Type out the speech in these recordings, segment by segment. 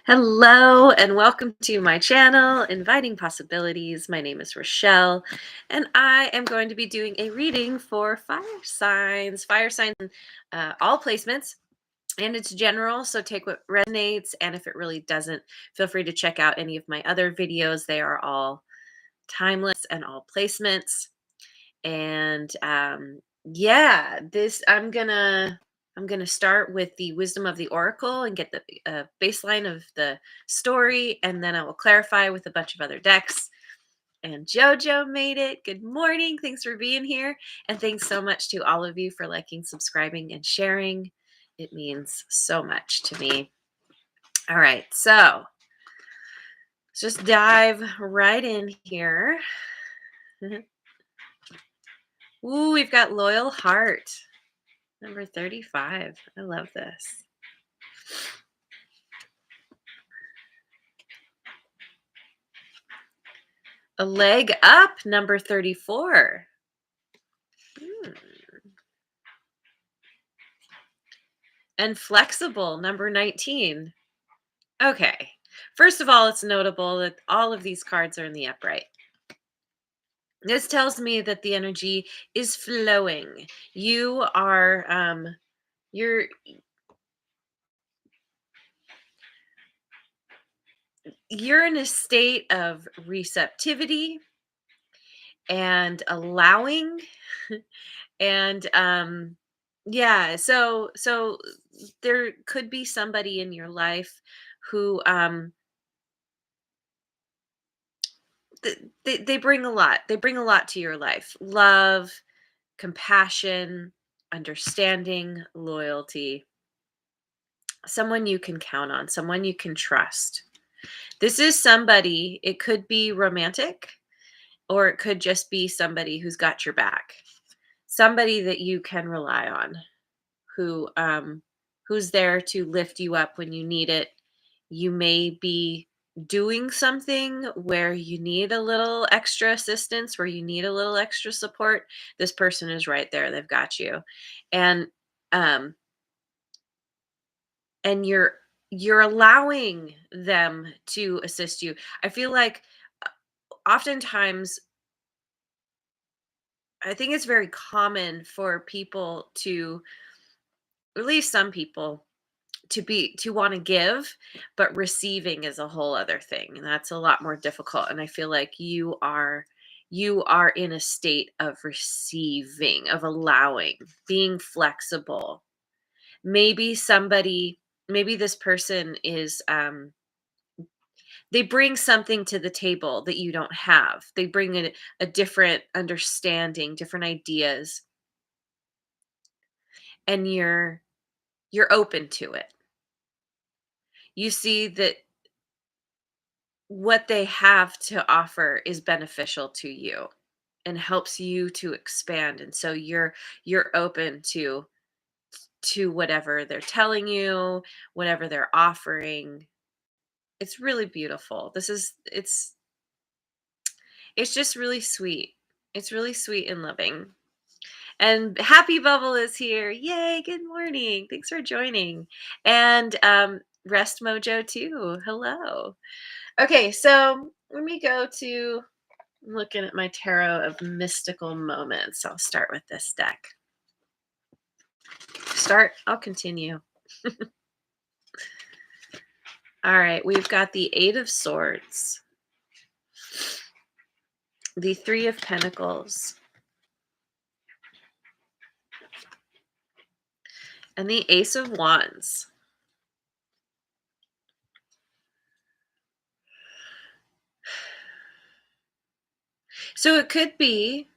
Hello and welcome to my channel, Inviting Possibilities. My name is Rochelle, and I am going to be doing a reading for fire signs. Fire signs, all placements, and it's general, so take what resonates. And if it really doesn't, feel free to check out any of my other videos. They are all timeless and all placements. And yeah, this I'm gonna start with the wisdom of the oracle and get the baseline of the story, and then I will clarify with a bunch of other decks. And Jojo made it. Good morning. Thanks for being here, and thanks so much to all of you for liking, subscribing, and sharing. It means so much to me. All right, so let's just dive right in here. Ooh, we've got Loyal Heart. Number 35. I love this. A Leg Up, number 34. And Flexible, number 19. Okay. First of all, it's notable that all of these cards are in the upright. This tells me that the energy is flowing. You are you're in a state of receptivity and allowing. And yeah, so there could be somebody in your life who they bring a lot. They bring a lot to your life. Love, compassion, understanding, loyalty. Someone you can count on, someone you can trust. This is somebody, it could be romantic, or it could just be somebody who's got your back. Somebody that you can rely on, who's there to lift you up when you need it. You may be doing something where you need a little extra assistance, where you need a little extra support. This person is right there. They've got you. And um and you're allowing them to assist you. I feel like oftentimes I think it's very common for people to, at least some people, to want to give, but receiving is a whole other thing, and that's a lot more difficult. And I feel like you are in a state of receiving, of allowing, being flexible. Maybe this person is they bring something to the table that you don't have. They bring a different understanding, different ideas, and you're open to it. You see that what they have to offer is beneficial to you and helps you to expand, and so you're open to whatever they're telling you, whatever they're offering. It's really beautiful. It's just really sweet. It's really sweet and loving. And Happy Bubble is here. Yay, good morning. Thanks for joining. And Rest Mojo too. Hello. Okay, so let me go to looking at my tarot of mystical moments. I'll start with this deck. I'll continue. All right, we've got the Eight of Swords, the Three of Pentacles, and the Ace of Wands. So it could be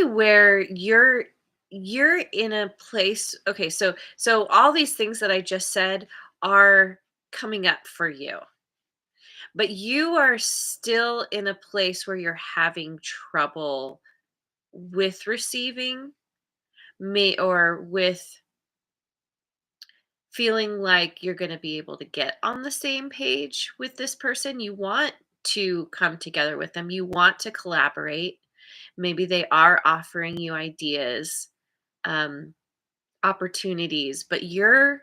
where you're in a place. Okay, so all these things that I just said are coming up for you, but you are still in a place where you're having trouble with receiving, may or with feeling like you're going to be able to get on the same page with this person. You want to come together with them, you want to collaborate. Maybe they are offering you ideas. um, opportunities, but you're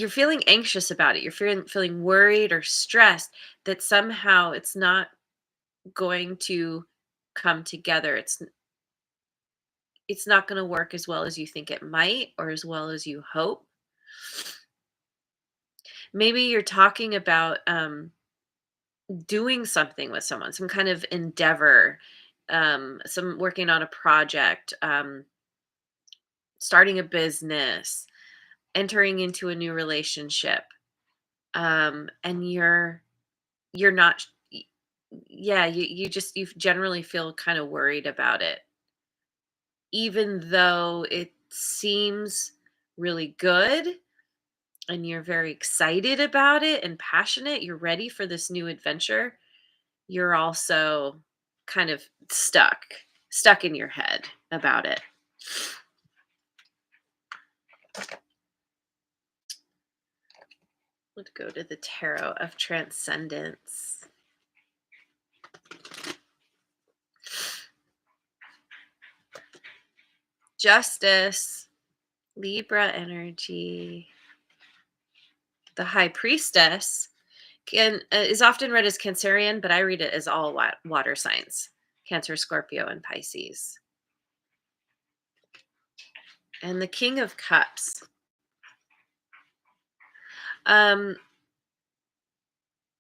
feeling anxious about it. You're feeling worried or stressed that somehow it's not going to come together. It's not going to work as well as you think it might or as well as you hope. Maybe you're talking about doing something with someone, some kind of endeavor, some working on a project, starting a business, entering into a new relationship, and you're not yeah, you generally feel kind of worried about it, even though it seems really good and you're very excited about it and passionate, you're ready for this new adventure. You're also kind of stuck in your head about it. Let's go to the Tarot of Transcendence. Justice, Libra energy. The High Priestess is often read as Cancerian, but I read it as all water signs: Cancer, Scorpio, and Pisces. And the King of Cups. Um,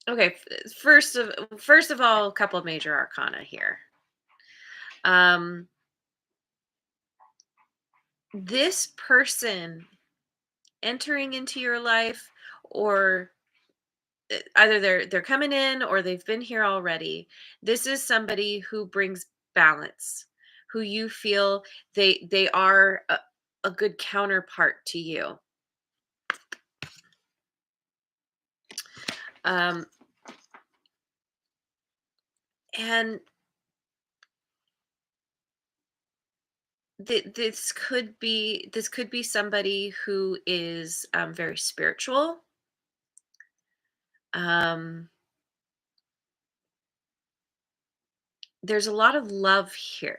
okay, first of all, a couple of major arcana here. Um, this person entering into your life, or either they're coming in or they've been here already. This is somebody who brings balance, who you feel they are a good counterpart to you. Um, and this could be somebody who is very spiritual. Um, there's a lot of love here.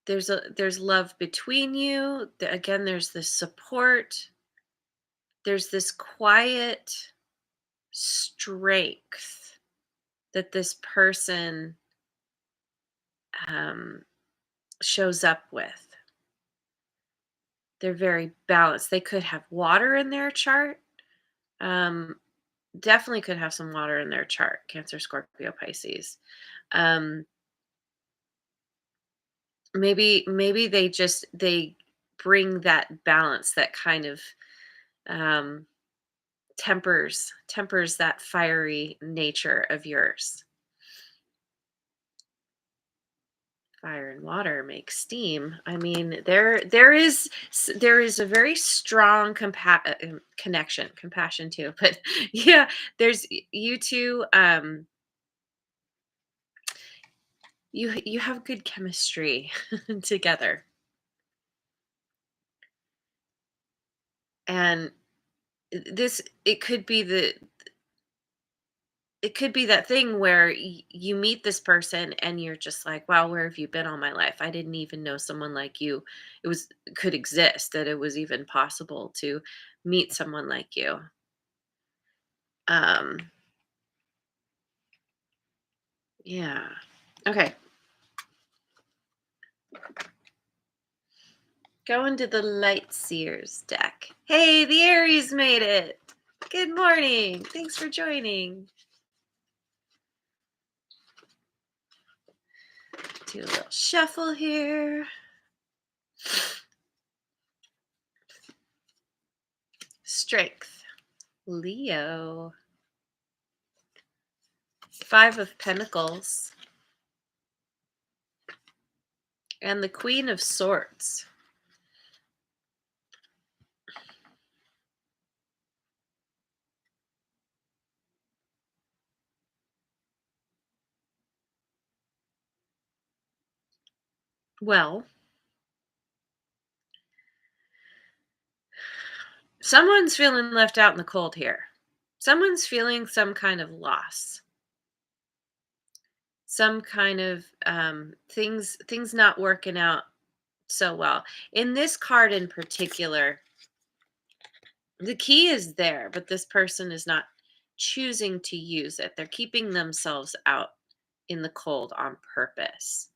There's love between you. Again, there's this support. There's this quiet strength that this person um, shows up with. They're very balanced. They could have water in their chart. Um, Definitely could have some water in their chart. Cancer, Scorpio, Pisces. Um, maybe they bring that balance, that kind of um, tempers that fiery nature of yours. Fire and water make steam. I mean, there is a very strong connection, compassion too. But yeah, there's you two. You have good chemistry together, and this it could be that thing where you meet this person and you're just like, wow, where have you been all my life? I didn't even know someone like you could exist, that it was even possible to meet someone like you. um yeah, okay, go into the Light Seers deck. Hey, the Aries made it. Good morning, thanks for joining. Do a little shuffle here. Strength, Leo. Five of Pentacles. And the Queen of Swords. Well, someone's feeling left out in the cold here. Someone's feeling some kind of loss. some kind of things not working out so well. In this card in particular, the key is there, but this person is not choosing to use it. They're keeping themselves out in the cold on purpose,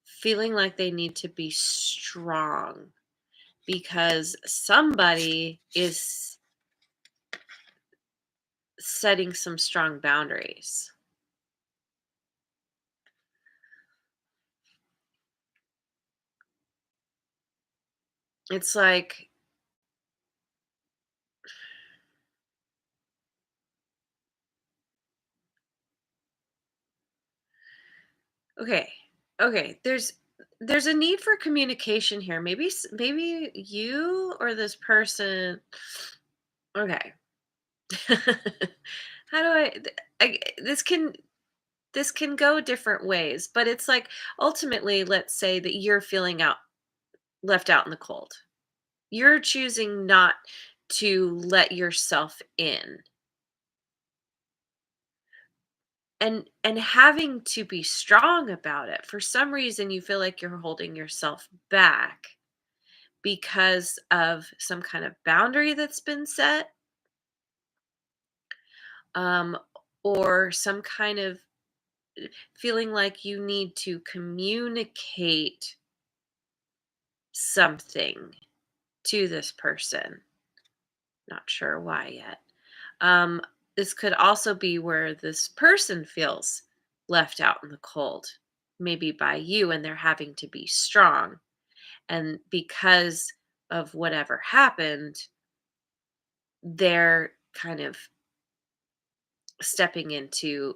feeling like they need to be strong because somebody is setting some strong boundaries. It's like, okay, okay, there's a need for communication here. Maybe maybe you or this person. Okay. How do this can go different ways, but it's like ultimately, let's say that you're feeling out left out in the cold. You're choosing not to let yourself in. And having to be strong about it. For some reason you feel like you're holding yourself back because of some kind of boundary that's been set, um, or some kind of feeling like you need to communicate something to this person. Not sure why yet. Um, this could also be where this person feels left out in the cold, maybe by you, and they're having to be strong. And because of whatever happened, they're kind of stepping into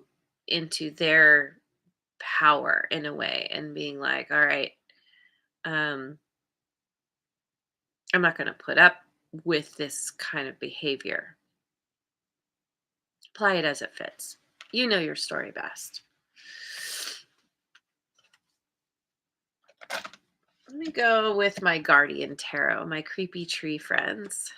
their power in a way and being like, all right, um, I'm not going to put up with this kind of behavior. Apply it as it fits. You know your story best. Let me go with my guardian tarot, my creepy tree friends.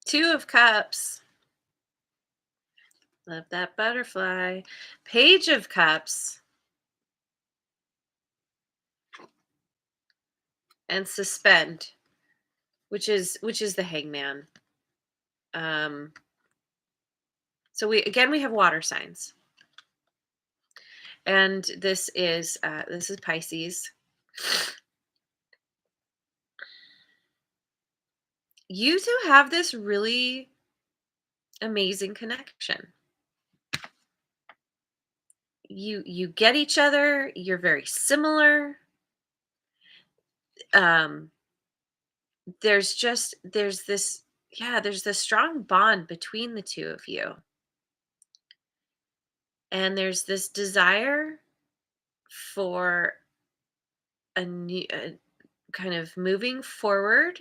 Two of Cups. Love that butterfly. Page of Cups. And Suspend, which is the Hangman. Um so we have water signs. And this is Pisces. You two have this really amazing connection. You get each other, you're very similar. Um there's this strong bond between the two of you. And there's this desire for a new kind of moving forward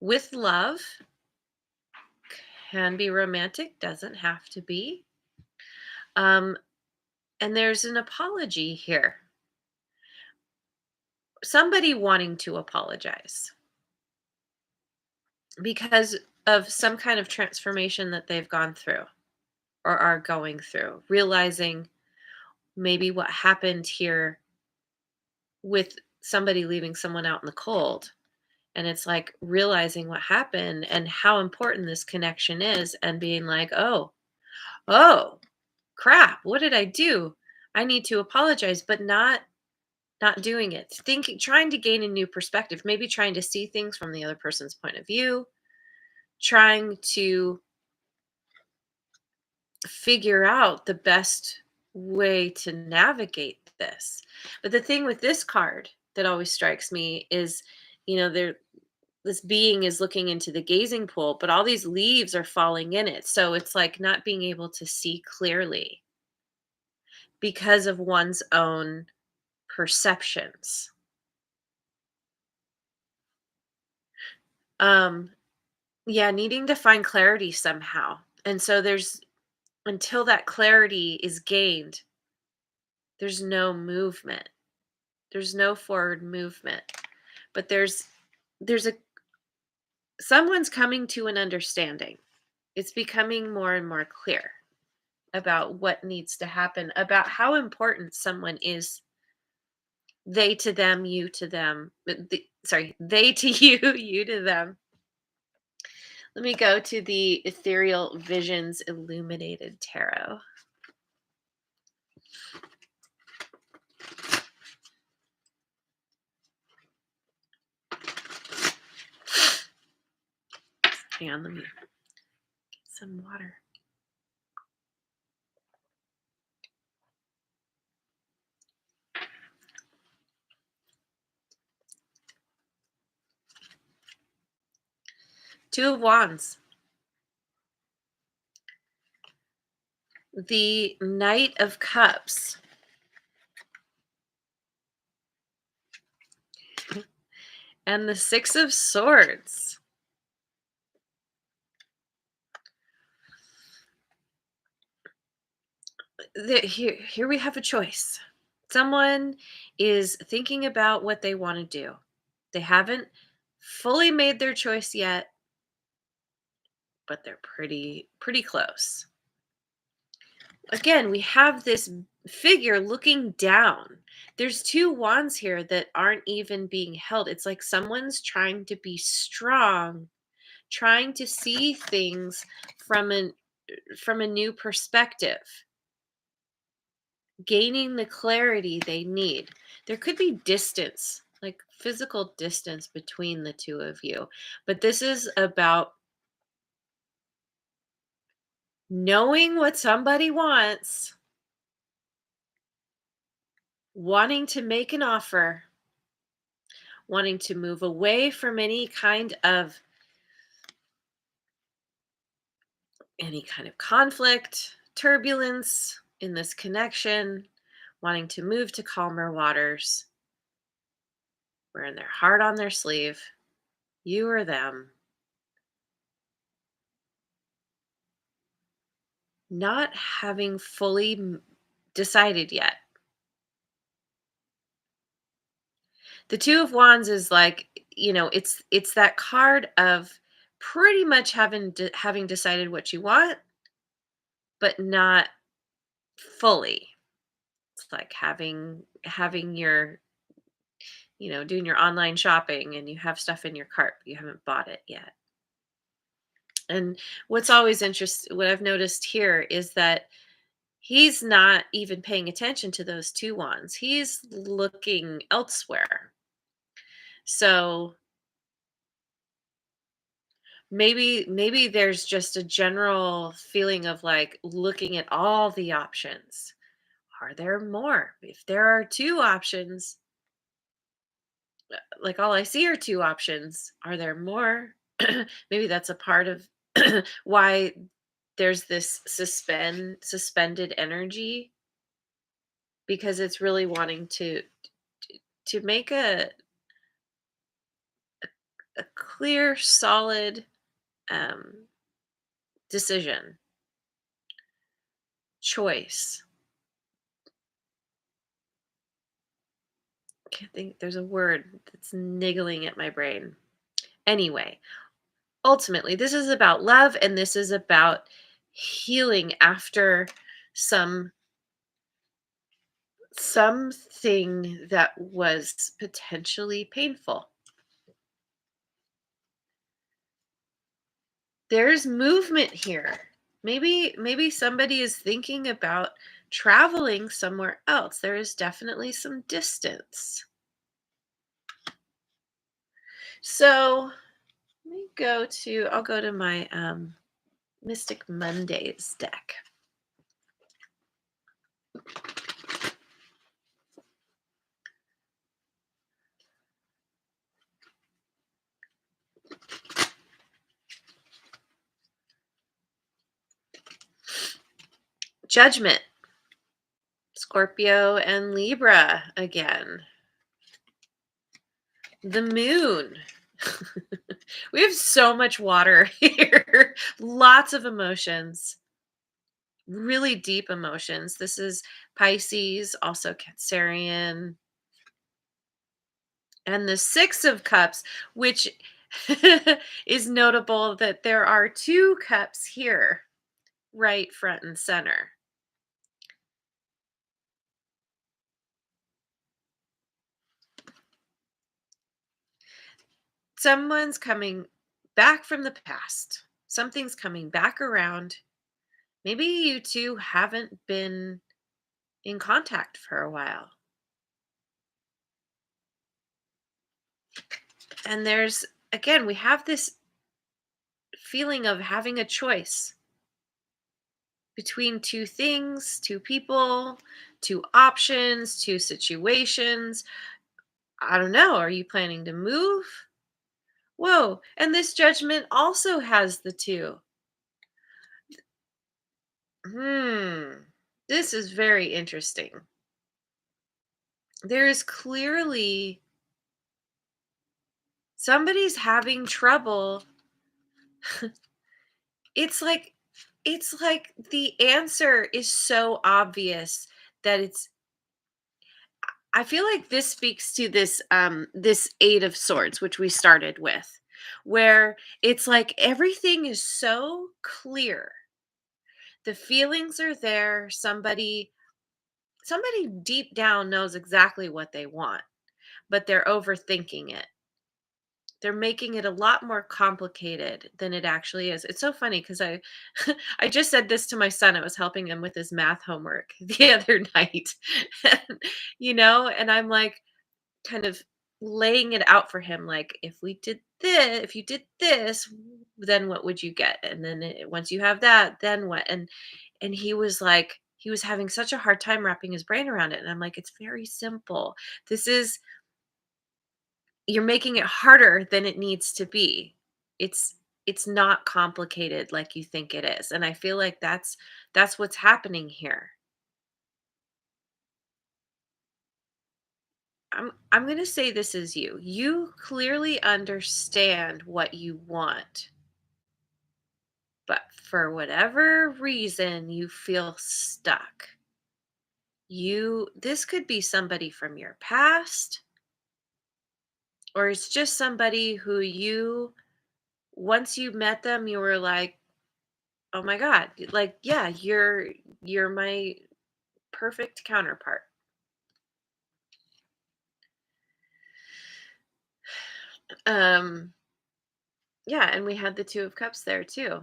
with love. Can be romantic, doesn't have to be. Um, and there's an apology here. Somebody wanting to apologize because of some kind of transformation that they've gone through or are going through, realizing maybe what happened here with somebody leaving someone out in the cold. And it's like realizing what happened and how important this connection is and being like, oh, crap, what did I do? I need to apologize, but not doing it. Thinking, trying to gain a new perspective, maybe trying to see things from the other person's point of view, trying to figure out the best way to navigate this. But the thing with this card that always strikes me is, there this being is looking into the gazing pool, but all these leaves are falling in it. So it's like not being able to see clearly because of one's own perceptions. Um yeah, needing to find clarity somehow. And so there's until that clarity is gained, there's no movement. There's no forward movement. But there's a someone's coming to an understanding. It's becoming more and more clear about what needs to happen, about how important someone is. They to them, you to them. Sorry, they to you, you to them. Let me go to the Ethereal Visions Illuminated Tarot. Hang on, let me get some water. Two of Wands. The Knight of Cups. And the Six of Swords. Here we have a choice. Someone is thinking about what they want to do. They haven't fully made their choice yet, but they're pretty close. Again, we have this figure looking down. There's two wands here that aren't even being held. It's like someone's trying to be strong, trying to see things from a new perspective, gaining the clarity they need. There could be distance, like physical distance between the two of you, but this is about knowing what somebody wants, wanting to make an offer, wanting to move away from any kind of conflict, turbulence in this connection, wanting to move to calmer waters, wearing their heart on their sleeve, you or them, not having fully decided yet. The Two of Wands is like, it's that card of pretty much having decided what you want, but not fully. It's like having your, doing your online shopping and you have stuff in your cart, but you haven't bought it yet. And what's always what I've noticed here is that he's not even paying attention to those two wands. He's looking elsewhere. So maybe there's just a general feeling of like looking at all the options. Are there more? If there are two options, like all I see are two options. Are there more? Maybe that's a part of why there's this suspended energy, because it's really wanting to make a clear, solid um, decision, choice. Can't think. There's a word that's niggling at my brain. Anyway, ultimately, this is about love, and this is about healing after some something that was potentially painful. There's movement here. Maybe somebody is thinking about traveling somewhere else. There is definitely some distance. So I'll go to my Mystic Mondays deck. Judgment. Scorpio and Libra again. The moon. We have so much water here. Lots of emotions. Really deep emotions. This is Pisces, also Cancerian. And the 6 of Cups, which is notable that there are 2 cups here, right front and center. Someone's coming back from the past. Something's coming back around. Maybe you 2 haven't been in contact for a while. And there's, again, we have this feeling of having a choice between 2 things, 2 people, 2 options, 2 situations. I don't know. Are you planning to move? Whoa. And this judgment also has the 2. This is very interesting. There is clearly somebody's having trouble. It's like the answer is so obvious that it's I feel like this speaks to this 8 of swords which we started with, where it's like everything is so clear. The feelings are there. Somebody deep down knows exactly what they want, but they're overthinking it. They're making it a lot more complicated than it actually is. It's so funny because I I just said this to my son. I was helping him with his math homework the other night. And, and I'm like kind of laying it out for him like if you did this, then what would you get? And then once you have that, then what? And he was having such a hard time wrapping his brain around it. And I'm like, it's very simple. This is You're making it harder than it needs to be. It's it's not complicated like you think it is. And I feel like that's what's happening here. I'm going to say this is you. You clearly understand what you want, but for whatever reason you feel stuck. This could be somebody from your past, or it's just somebody who you once you met them you were like, "Oh my god, like yeah, you're my perfect counterpart." Um yeah, and we had the 2 of cups there too.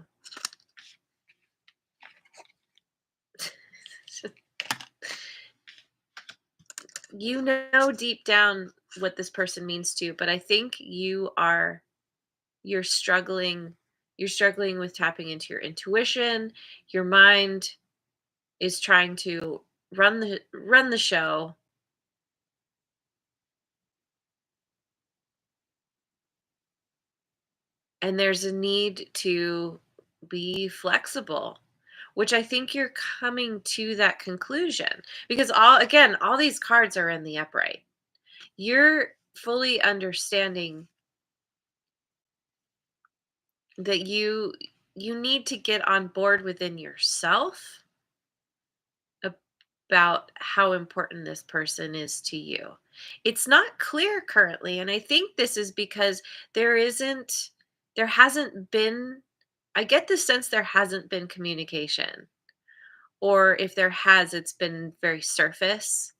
You know deep down what this person means to you, but I think you're struggling you're struggling with tapping into your intuition. Your mind is trying to run the show, and there's a need to be flexible, which I think you're coming to that conclusion because all these cards are in the upright. You're fully understanding that you need to get on board within yourself about how important this person is to you. It's not clear currently, and I think this is because there hasn't been I get the sense there hasn't been communication, or if there has, it's been very surface.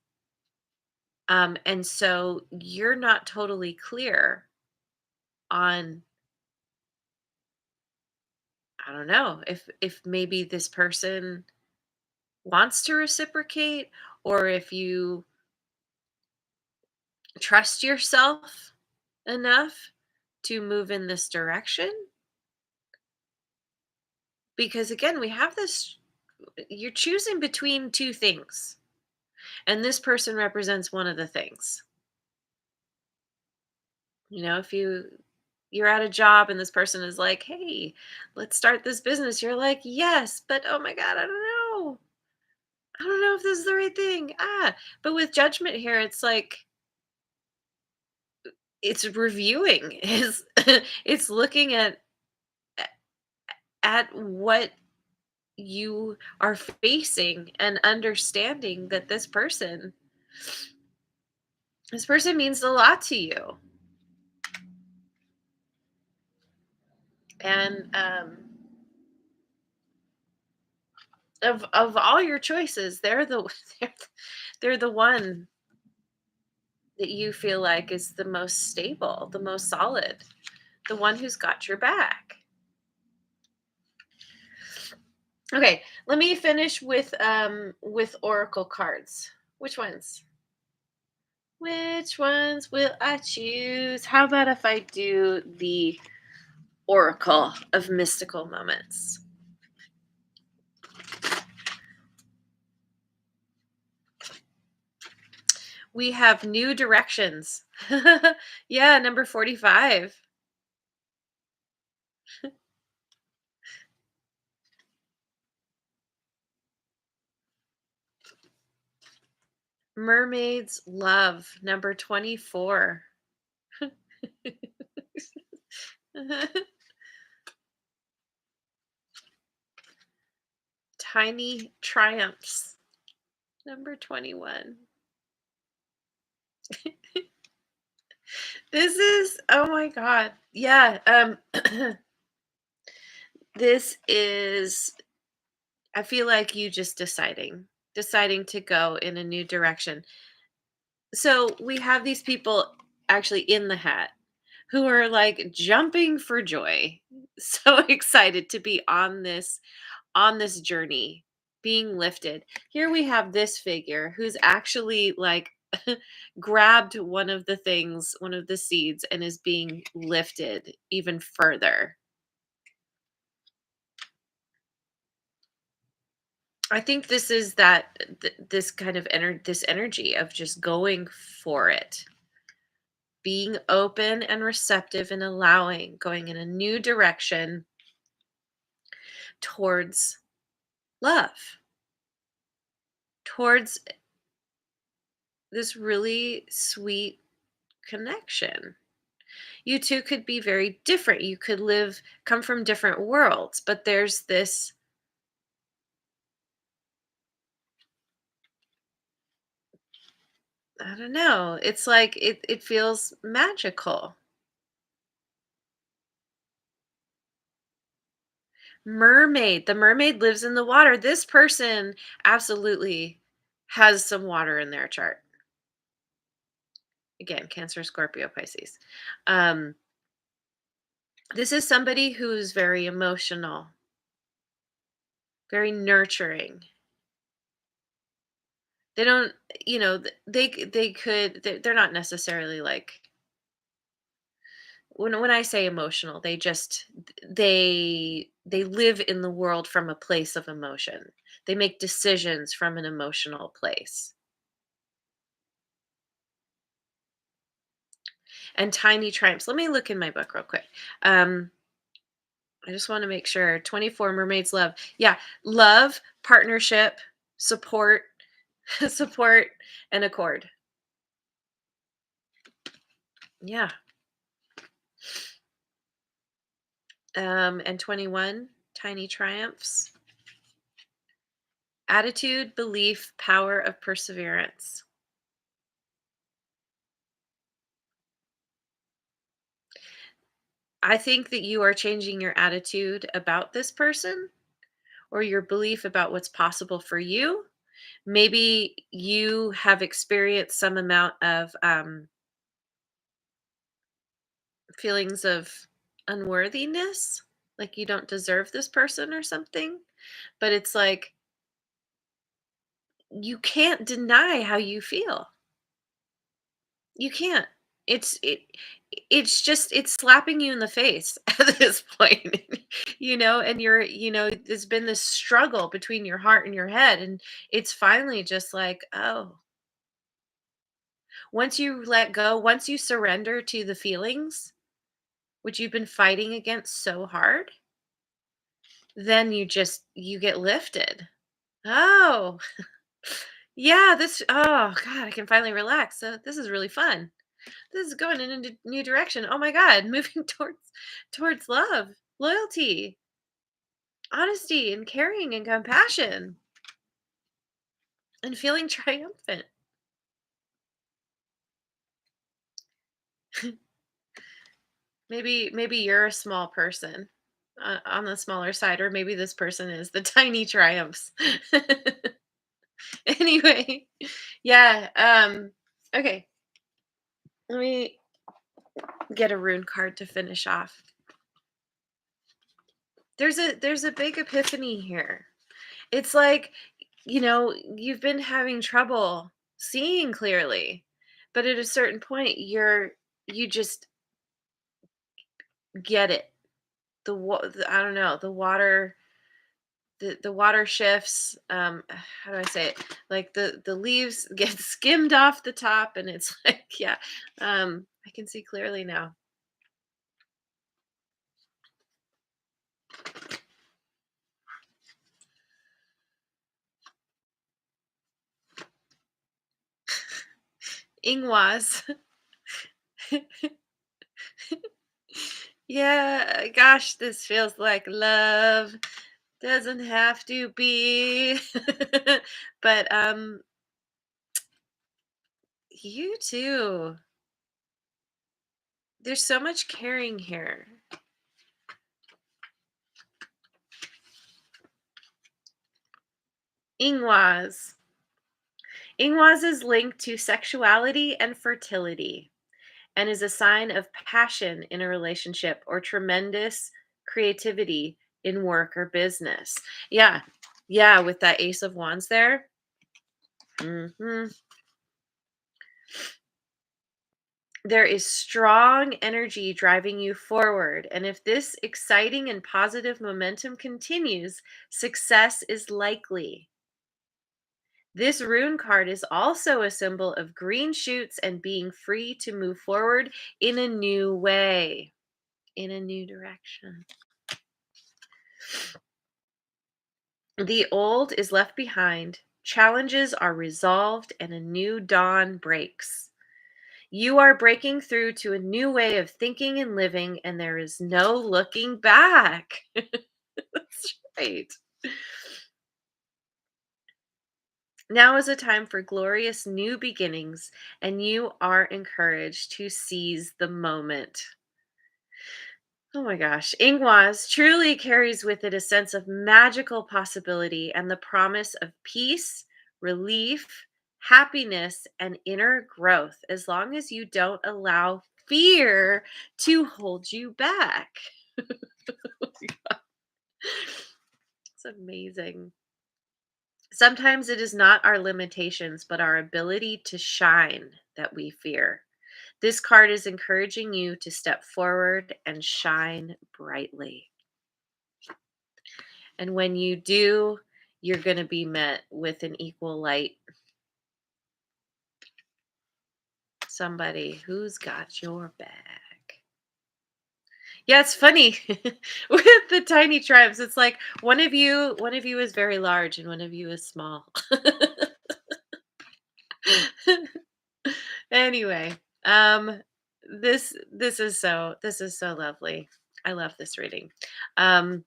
And so you're not totally clear on, I don't know, if maybe this person wants to reciprocate, or if you trust yourself enough to move in this direction. Because again, we have this you're choosing between 2 things, and this person represents one of the things. If you're at a job and this person is like, "Hey, let's start this business." You're like, "Yes, but oh my god, I don't know. I don't know if this is the right thing." But with judgment here, it's like it's reviewing. It's looking at what you are facing and understanding that this person This person means a lot to you. And of all your choices, they're, they're the one that you feel like is the most stable, the most solid, the one who's got your back. Okay, let me finish with oracle cards. Which ones? Which ones will I choose? How about if I do the oracle of mystical moments? We have new directions. Yeah, number 45. Mermaid's Love, number 24. Tiny Triumphs, number 21. This is, oh my god. Yeah, this is, I feel like you just deciding to go in a new direction. So, we have these people actually in the hat who are like jumping for joy. So excited to be on this journey, being lifted. Here we have this figure who's actually like grabbed one of the things, one of the seeds, and is being lifted even further. I think this is this kind of this energy of just going for it, being open and receptive and allowing, going in a new direction towards love, towards this really sweet connection. You two could be very different. You could come from different worlds, but there's this, I don't know, it's like it feels magical. Mermaid. The mermaid lives in the water. This person absolutely has some water in their chart. Again, Cancer, Scorpio, Pisces. Um, this is somebody who's very emotional, very nurturing. They don't, they could, they're not necessarily like, when I say emotional, they live in the world from a place of emotion. They make decisions from an emotional place. And tiny triumphs. Let me look in my book real quick. Um, I just want to make sure. 24 Mermaids Love. Yeah, love, partnership, support, support, and accord. Yeah. And 21 Tiny Triumphs. Attitude, belief, power of perseverance. I think that you are changing your attitude about this person or your belief about what's possible for you. Maybe you have experienced some amount of feelings of unworthiness, like you don't deserve this person or something. But it's like you can't deny how you feel. You can't. It's it it's just it's slapping you in the face at this point. And there's been this struggle between your heart and your head, and it's finally just like, oh, once you let go, once you surrender to the feelings which you've been fighting against so hard, then you get lifted. Oh, yeah, oh god, I can finally relax. So this is really fun. This is going in a new direction. Oh my god, moving towards love, loyalty, honesty, and caring and compassion, and feeling triumphant. Maybe you're a small person, on the smaller side, or maybe this person is the tiny triumphs. Anyway, yeah, okay, let me get a rune card to finish off. There's a big epiphany here. It's like, you've been having trouble seeing clearly, but at a certain point, you just get it. I don't know, the water shifts. How do I say it? Like the leaves get skimmed off the top, and it's like, yeah, I can see clearly now. Ingwas. Yeah, gosh, this feels like love. Doesn't have to be. But you too. There's so much caring here. Ingwas. Ingwas is linked to sexuality and fertility, and is a sign of passion in a relationship or tremendous creativity in work or business. Yeah. Yeah, with that Ace of Wands there. Mhm. There is strong energy driving you forward. And if this exciting and positive momentum continues, success is likely. This rune card is also a symbol of green shoots and being free to move forward in a new way, in a new direction. The old is left behind, challenges are resolved, and a new dawn breaks. You are breaking through to a new way of thinking and living, and there is no looking back. That's right. Now is a time for glorious new beginnings, and you are encouraged to seize the moment. Oh my gosh. Ingwas truly carries with it a sense of magical possibility and the promise of peace, relief, happiness, and inner growth, as long as you don't allow fear to hold you back. It's amazing. Sometimes it is not our limitations, but our ability to shine that we fear. This card is encouraging you to step forward and shine brightly. And when you do, you're going to be met with an equal light. Somebody who's got your back. Yeah, it's funny with the tiny tribes. It's like one of you is very large and one of you is small. Anyway, this is so lovely. I love this reading. Um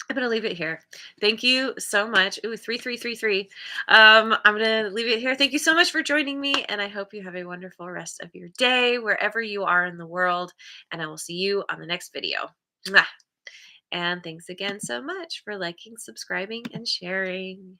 I'm gonna leave it here. Thank you so much. Ooh, 3333. I'm gonna leave it here. Thank you so much for joining me, and I hope you have a wonderful rest of your day wherever you are in the world. And I will see you on the next video. Mwah. And thanks again so much for liking, subscribing, and sharing.